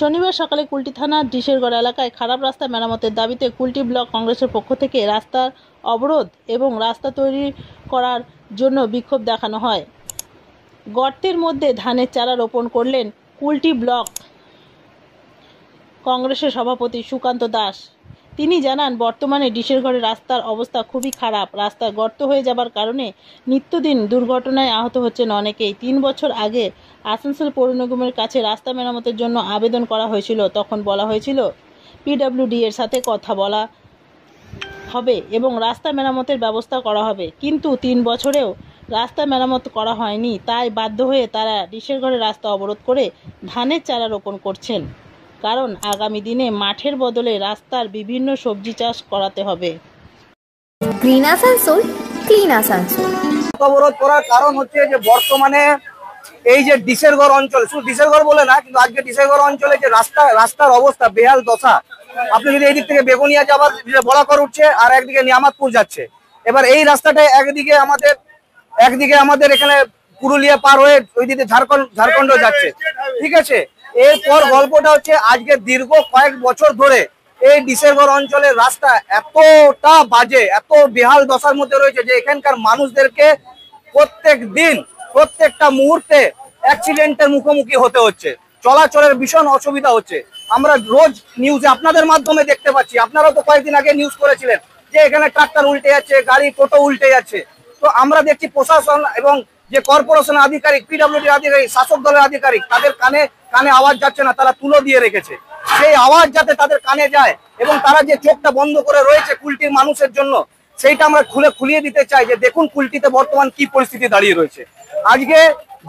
শনিবার সকালে কুলটি থানার ডিশেরগড় এলাকায় খারাপ রাস্তা মেরামতের দাবিতে কুলটি ব্লক কংগ্রেসের পক্ষ থেকে রাস্তার অবরোধ এবং রাস্তা তৈরি করার জন্য বিক্ষোভ দেখানো হয়। গর্তের মধ্যে ধানের চারা রোপণ করলেন কুলটি ব্লক কংগ্রেসের সভাপতি সুকান্ত দাস। তিনি জানান, বর্তমানে ডিশেরগড়ের রাস্তার অবস্থা খুবই খারাপ। রাস্তা গর্ত হয়ে যাবার কারণে নিত্যদিন দুর্ঘটনায় আহত হচ্ছেন অনেকেই। 3 বছর আগে আসানসোল পৌর নিগমের কাছে রাস্তা মেরামতের জন্য আবেদন করা হয়েছিল। তখন বলা হয়েছিল পিডব্লিউডি এর সাথে কথা বলা হবে এবং রাস্তা মেরামতের ব্যবস্থা করা হবে, কিন্তু 3 বছরেও রাস্তা মেরামত করা হয়নি। তাই বাধ্য হয়ে তারা ডিশেরগড়ের রাস্তা অবরোধ করে ধানের চারা রোপণ করছেন, কারণ আগামী দিনে মাঠের বদলে রাস্তার বিভিন্ন সবজি চাষ করাতে হবে। Green Asansol, clean Asansol. অবরোধ করার কারণ হচ্ছে যে বর্তমানে এই যে ডিশেরগড় অঞ্চল, শুধু ডিশেরগড় বলে না, কিন্তু আজকে ডিশেরগড় অঞ্চলে যে রাস্তার অবস্থা বেহাল দশা। আপনি যদি এই দিক থেকে বেগুনিয়া যাবার বলাকর উঠছে আর একদিকে নিয়ামতপুর যাচ্ছে। এবার এই রাস্তাটায় একদিকে আমাদের এখানে পুরুলিয়া পার হয়ে ওইদিকে ঝাড়খণ্ড যাচ্ছে, ঠিক আছে। এরপর গল্পটা হচ্ছে আজকে দীর্ঘ কয়েক বছর ধরে এই ডিশেরগড় অঞ্চলের রাস্তা এতটা বাজে, এত বেহাল দশার মধ্যে রয়েছে যে এখানকার মানুষদেরকে প্রত্যেক দিন প্রত্যেকটা মুহূর্তে অ্যাক্সিডেন্টের মুখোমুখি হতে হচ্ছে, চলাচলের ভীষণ অসুবিধা হচ্ছে। আমরা রোজ নিউজে আপনাদের মাধ্যমে দেখতে পাচ্ছি, আপনারাও তো কয়েকদিন আগে নিউজ করেছিলেন যে এখানে ট্রাক্টর উল্টে যাচ্ছে, গাড়ি টোটো উল্টে যাচ্ছে। তো আমরা দেখছি প্রশাসন এবং যে কর্পোরেশনের আধিকারিক, পিডব্লিউডি আধিকারিক, শাসক দলের আধিকারিক, তাদের কানে আওয়াজ যাচ্ছে না, তারা তুলো দিয়ে রেখেছে। সেই আওয়াজ যাতে তাদের কানে যায় এবং তারা যে চোখটা বন্ধ করে রয়েছে কুলটির মানুষের জন্য, সেইটা আমরা খুলিয়ে দিতে চাই যে দেখুন কুলটিতে বর্তমান কি পরিস্থিতি দাঁড়িয়ে রয়েছে। আজকে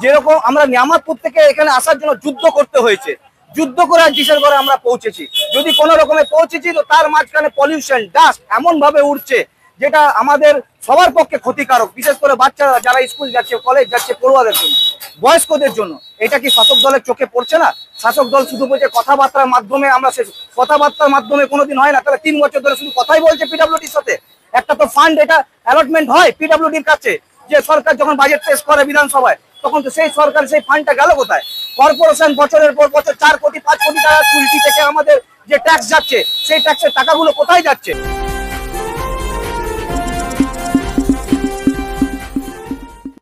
যেরকম আমরা নিয়ামতপুর থেকে এখানে আসার জন্য যুদ্ধ করতে হয়েছে, যুদ্ধ করে ডিশেরগড়ে আমরা পৌঁছেছি। যদি কোনো রকমে পৌঁছেছি তো তার মাঝখানে পলিউশন, ডাস্ট এমন ভাবে উঠছে যেটা আমাদের সবার পক্ষে ক্ষতিকারক, বিশেষ করে বাচ্চারা যারা স্কুল যাচ্ছে, কলেজ যাচ্ছে, পড়ুয়াদের জন্য, বয়স্কদের জন্য। এটা কি শাসক দলের চোখে পড়ছে না? শাসক দল শুধু বলছে কথাবার্তার মাধ্যমে, আমরা কথাবার্তার মাধ্যমে কোনোদিন হয় না। তাহলে 3 বছর ধরে শুধু কথাই বলছে পিডব্লিউডির সাথে। একটা তো ফান্ড এটা অ্যালটমেন্ট হয় পিডব্লিউডির কাছে, যে সরকার যখন বাজেট পেশ করে বিধানসভায়, তখন তো সেই সরকার সেই ফান্ডটা গেল কোথায়? কর্পোরেশন বছরের পর বছর 4 কোটি 5 কোটি টাকা কুলটি থেকে আমাদের যে ট্যাক্স যাচ্ছে, সেই ট্যাক্সের টাকাগুলো কোথায় যাচ্ছে?